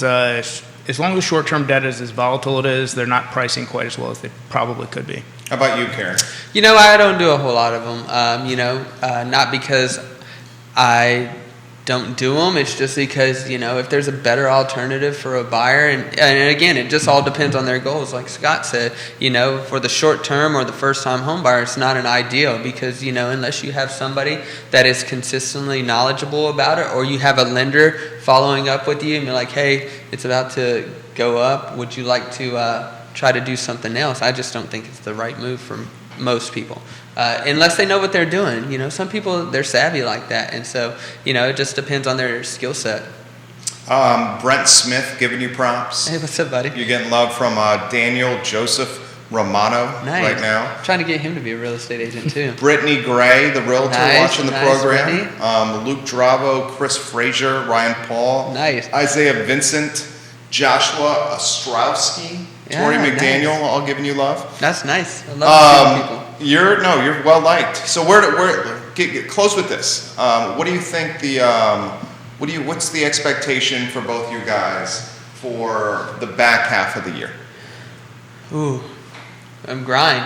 short-term debt is as volatile it is, they're not pricing quite as well as they probably could be. How about you, Karen? I don't do a whole lot of them, not because I don't do them. It's just because, if there's a better alternative for a buyer, and again, it just all depends on their goals. Like Scott said, for the short term or the first time home buyer, it's not an ideal because, unless you have somebody that is consistently knowledgeable about it, or you have a lender following up with you and be like, hey, it's about to go up. Would you like to try to do something else? I just don't think it's the right move for most people. Unless they know what they're doing. Some people, they're savvy like that. And so, it just depends on their skill set. Brent Smith giving you props. Hey, what's up, buddy? You're getting love from Daniel Joseph Romano right now. I'm trying to get him to be a real estate agent, too. Brittany Gray, the realtor, watching the program. Brittany. Luke Dravo, Chris Frazier, Ryan Paul. Nice. Isaiah Vincent, Joshua Ostrowski, Tori McDaniel, all giving you love. That's nice. I love people. You're well liked. So get close with this. What do you think what's the expectation for both you guys for the back half of the year? Ooh, I'm grind.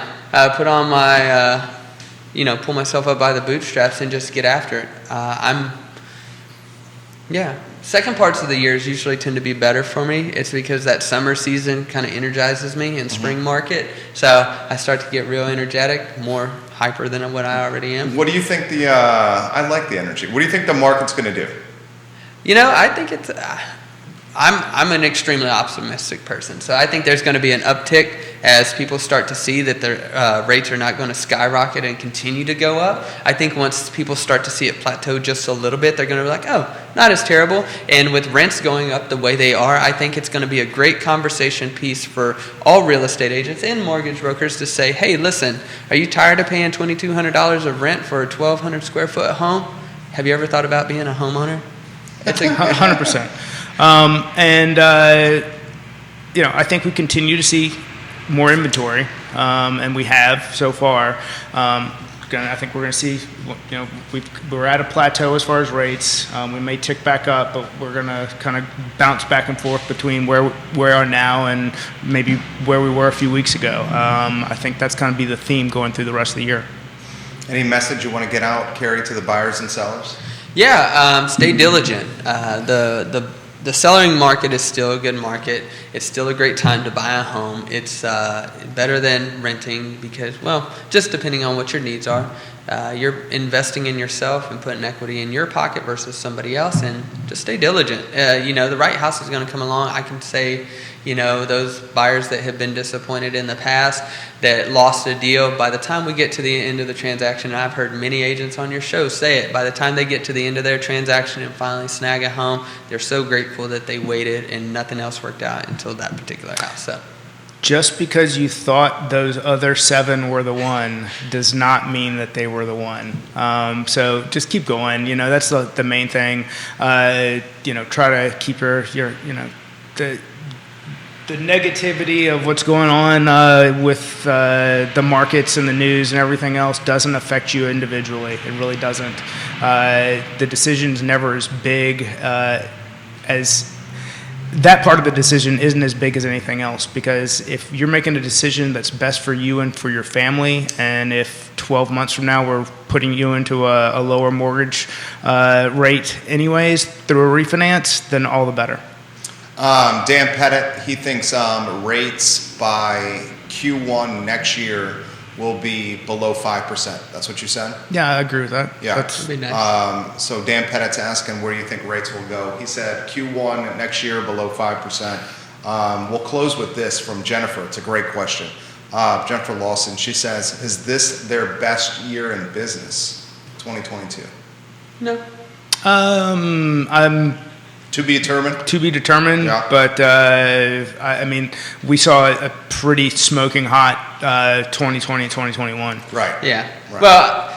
Put on my, pull myself up by the bootstraps and just get after it. Second parts of the years usually tend to be better for me. It's because that summer season kind of energizes me in spring market. So I start to get real energetic, more hyper than what I already am. What do you think I like the energy. What do you think the market's going to do? I think it's, I'm an extremely optimistic person. So I think there's going to be an uptick as people start to see that their rates are not going to skyrocket and continue to go up. I think once people start to see it plateau just a little bit, they're going to be like, oh, not as terrible. And with rents going up the way they are, I think it's going to be a great conversation piece for all real estate agents and mortgage brokers to say, hey, listen, are you tired of paying $2,200 of rent for a 1,200 square foot home? Have you ever thought about being a homeowner? It's 100%. I think we continue to see more inventory, and we have so far. I think we're gonna see, we're at a plateau as far as rates. We may tick back up, but we're gonna kind of bounce back and forth between where we are now and maybe where we were a few weeks ago. I think that's gonna be the theme going through the rest of the year. Any message you want to get out, Kerry, to the buyers and sellers? Yeah, stay diligent. The selling market is still a good market. It's still a great time to buy a home. It's better than renting because, well, just depending on what your needs are. You're investing in yourself and putting equity in your pocket versus somebody else, and just stay diligent. The right house is going to come along. I can say, those buyers that have been disappointed in the past, that lost a deal, by the time we get to the end of the transaction, and I've heard many agents on your show say it, by the time they get to the end of their transaction and finally snag a home, they're so grateful that they waited and nothing else worked out until that particular house. So. Just because you thought those other 7 were the one does not mean that they were the one. So just keep going. That's the main thing. Try to keep the negativity of what's going on with the markets and the news and everything else doesn't affect you individually. It really doesn't. The decision's never as big as that part of the decision isn't as big as anything else, because if you're making a decision that's best for you and for your family, and if 12 months from now we're putting you into a lower mortgage rate anyways through a refinance, then all the better. Dan Pettit, he thinks rates by Q1 next year will be below 5%. That's what you said? Yeah, I agree with that. Yeah. That'd be nice. So Dan Pettit's asking where do you think rates will go. He said Q1 next year below 5%. We'll close with this from Jennifer. It's a great question. Jennifer Lawson, she says, is this their best year in business, 2022? No. I'm To be determined? To be determined, Yeah. But we saw a pretty smoking hot 2020, 2021. Right. Yeah. Right. Well,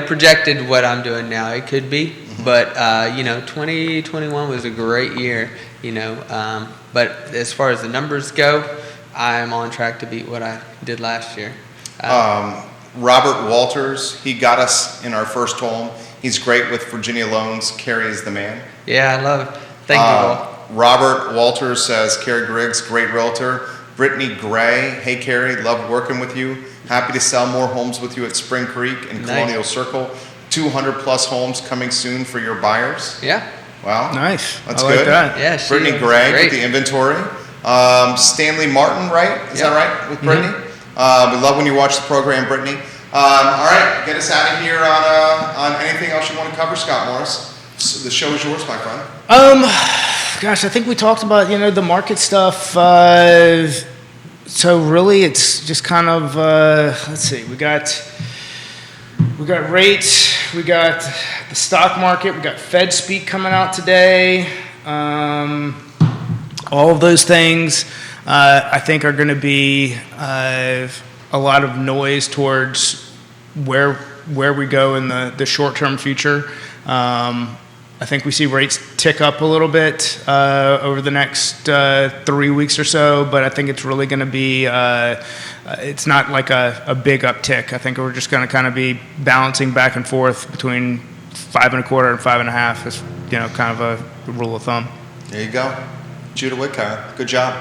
projected what I'm doing now, it could be. Mm-hmm. But, 2021 was a great year, but as far as the numbers go, I'm on track to beat what I did last year. Robert Walters, he got us in our first home. He's great with Virginia loans. Kerry is the man. Yeah, I love it. Thank you all. Robert Walters says, Kerry Griggs, great realtor. Brittany Gray, hey Kerry, love working with you. Happy to sell more homes with you at Spring Creek and Colonial Circle. 200 plus homes coming soon for your buyers. Yeah. Wow. Nice. That's I like good. that. Yeah, Brittany Gray with the inventory. Stanley Martin, right? Is that right with Brittany? Mm-hmm. We love when you watch the program, Brittany. All right, get us out of here on anything else you want to cover, Scott Morris. So the show is yours, my friend. Gosh, I think we talked about the market stuff. So really, it's just kind of let's see. We got rates. We got the stock market. We got Fed speak coming out today. All of those things, I think, are going to be a lot of noise towards where we go in the short-term future. I think we see rates tick up a little bit over the next 3 weeks or so, but I think it's really going to be, it's not like a big uptick. I think we're just going to kind of be balancing back and forth between 5.25 and 5.5 is, kind of a rule of thumb. There you go. Judah Whitcomb, good job.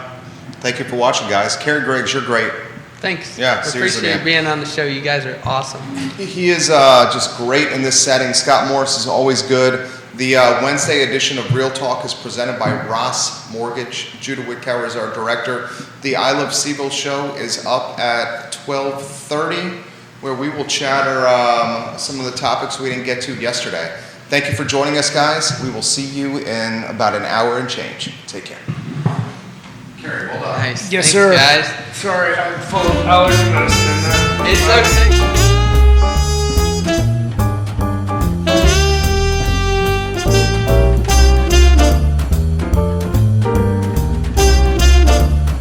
Thank you for watching, guys. Kerry Griggs, you're great. Thanks. Yeah, I seriously, appreciate being on the show. You guys are awesome. He is just great in this setting. Scott Morris is always good. The Wednesday edition of Real Talk is presented by Ross Mortgage. Judah Whitcomb is our director. The I Love CVille show is up at 12:30, where we will chatter some of the topics we didn't get to yesterday. Thank you for joining us, guys. We will see you in about an hour and change. Take care. Kerry, well done. Nice. Yes, Thanks, sir. guys. Sorry, I'm full of allergy medicine. It's okay.